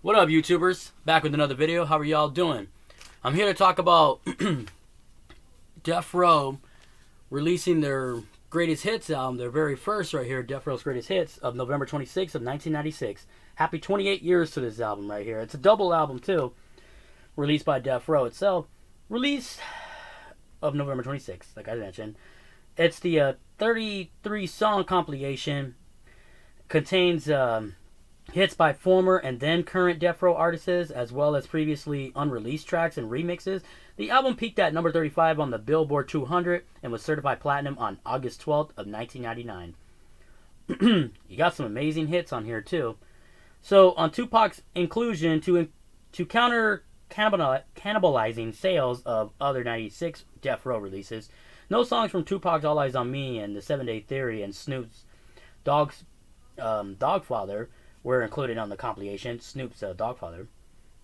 What up, YouTubers? Back with another video. How are y'all doing? I'm here to talk about Death Row releasing their greatest hits album, their very first right here, Death Row's greatest hits of November 26th of 1996. Happy 28 years to this album right here. It's a double album too, released by Death Row itself. Release of November 26th, like I mentioned. It's the 33 song compilation. Contains hits by former and then current Death Row artists, as well as previously unreleased tracks and remixes. The album peaked at number 35 on the Billboard 200 and was certified platinum on August 12th of 1999. You got some amazing hits on here too. So on Tupac's inclusion to counter cannibalizing sales of other 96 Death Row releases, no songs from Tupac's All Eyes on Me and the 7 Day Theory and Snoop's Dogfather were included on the compilation. Snoop's Dogfather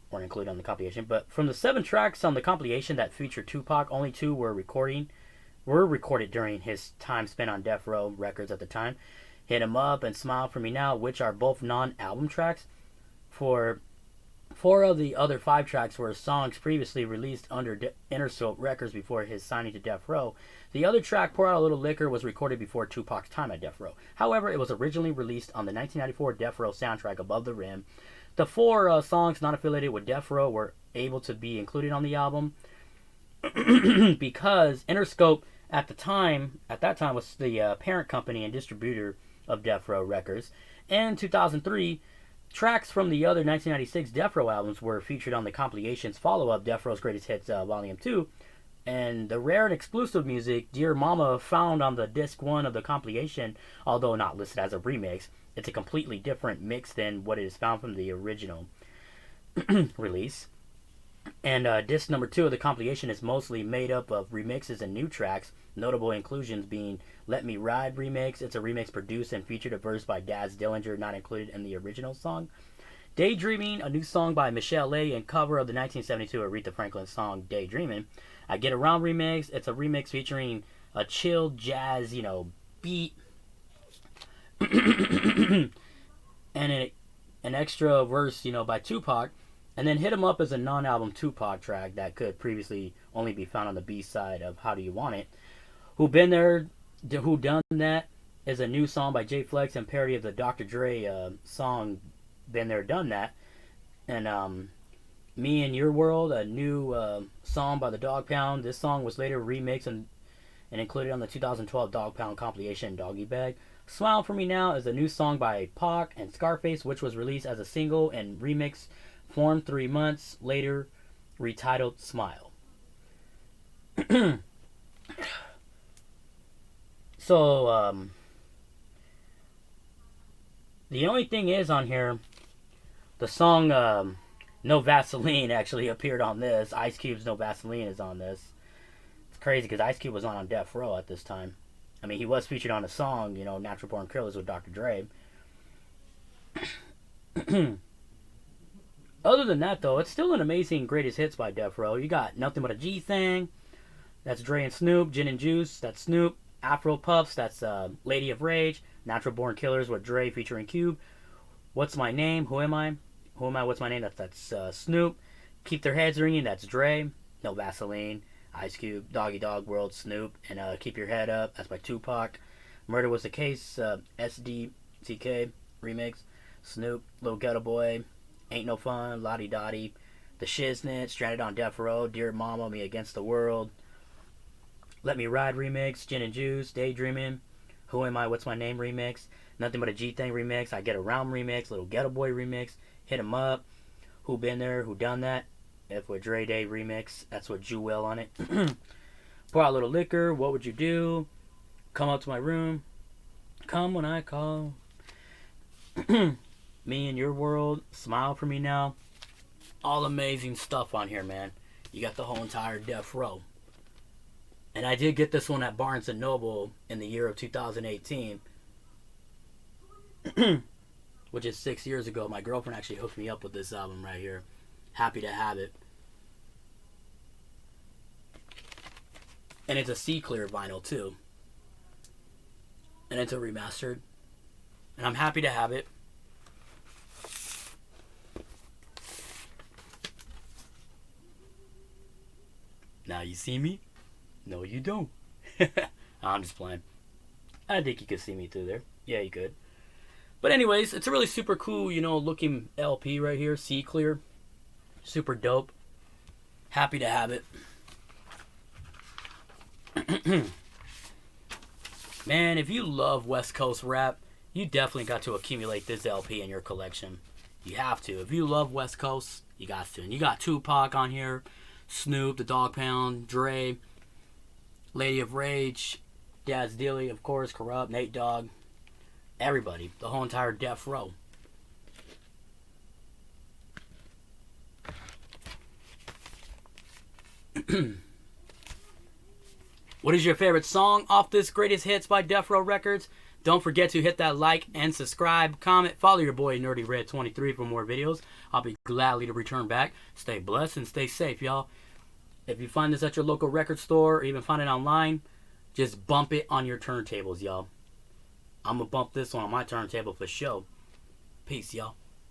weren't included on the compilation, but from the 7 tracks on the compilation that featured Tupac, only 2 were recorded during his time spent on Death Row Records at the time. Hit 'Em Up and Smile For Me Now, which are both non-album tracks. For 4 of the other 5 tracks were songs previously released under Interscope Records before his signing to Death Row. The other track, Pour Out a Little Liquor, was recorded before Tupac's time at Death Row. However, it was originally released on the 1994 Death Row soundtrack, Above the Rim. The 4 songs not affiliated with Death Row were able to be included on the album because Interscope at that time was the parent company and distributor of Death Row Records. In 2003, tracks from the other 1996 Death Row albums were featured on the compilation's follow-up, Death Row's Greatest Hits Volume 2. And the rare and exclusive music, Dear Mama, found on the disc 1 of the compilation, although not listed as a remix, it's a completely different mix than what is found from the original release. And disc number 2 of the compilation is mostly made up of remixes and new tracks, notable inclusions being Let Me Ride remix. It's a remix produced and featured a verse by Daz Dillinger, not included in the original song. Daydreaming, a new song by Michel'e and cover of the 1972 Aretha Franklin song Daydreamin'. I Get Around remix. It's a remix featuring a chill jazz, beat and an extra verse, by Tupac. And then Hit 'Em Up is a non-album Tupac track that could previously only be found on the B-side of How Do You Want It. Who Been There, Who Done That is a new song by J Flex and parody of the Dr. Dre song Been There, Done That. And Me in Your World, a new song by the Dogg Pound. This song was later remixed and included on the 2012 Dogg Pound compilation Doggy Bag. Smile For Me Now is a new song by Pac and Scarface, which was released as a single and remix form 3 months later, retitled Smile. So, the only thing is on here, the song No Vaseline actually appeared on this. Ice Cube's No Vaseline is on this. It's crazy because Ice Cube was on Death Row at this time. I mean, he was featured on a song, Natural Born Killaz with Dr. Dre. Other than that, though, it's still an amazing greatest hits by Death Row. You got Nothing But a G Thang. That's Dre and Snoop. Gin and Juice. That's Snoop. Afro Puffs. That's Lady of Rage. Natural Born Killers with Dre featuring Cube. What's My Name? Who Am I? Who Am I? What's My Name? That's Snoop. Keep Their Heads Ringing. That's Dre. No Vaseline. Ice Cube. Doggy Dogg World. Snoop. And Keep Your Head Up. That's by Tupac. Murder Was the Case. SDTK remix. Snoop. Lil Ghetto Boy. Ain't No Fun, Lodi Dodi, The Shiznit, Stranded on Death Row, Dear Mama, Me Against the World, Let Me Ride remix, Gin and Juice, Daydreamin', Who Am I, What's My Name remix, Nothing But a G Thing remix, I Get Around remix, Lil Ghetto Boy remix, Hit 'Em Up, Who Been There, Who Done That, If With Dre Day remix, that's with Jewel on it. Pour Out a Little Liquor, What Would You Do, Come Up to My Room, Come When I Call. Me in Your World, Smile For Me Now. All amazing stuff on here, man. You got the whole entire Death Row. And I did get this one at Barnes & Noble in the year of 2018. Which is 6 years ago. My girlfriend actually hooked me up with this album right here. Happy to have it. And it's a C-clear vinyl too. And it's a remastered. And I'm happy to have it. Now you see me? No, you don't. I'm just playing. I think you could see me through there. Yeah, you could. But anyways, it's a really super cool, looking LP right here. C clear. Super dope. Happy to have it. Man, if you love West Coast rap, you definitely got to accumulate this LP in your collection. You have to. If you love West Coast, you got to. And you got Tupac on here, Snoop, the Dogg Pound, Dre, Lady of Rage, Daz Dilly, of course, Corrupt, Nate Dogg, everybody, the whole entire Death Row. What is your favorite song off this Greatest Hits by Death Row Records? Don't forget to hit that like and subscribe, comment, follow your boy Nerdy Red 23 for more videos. I'll be gladly to return back. Stay blessed and stay safe, y'all. If you find this at your local record store or even find it online, just bump it on your turntables, y'all. I'm going to bump this one on my turntable for show. Peace, y'all.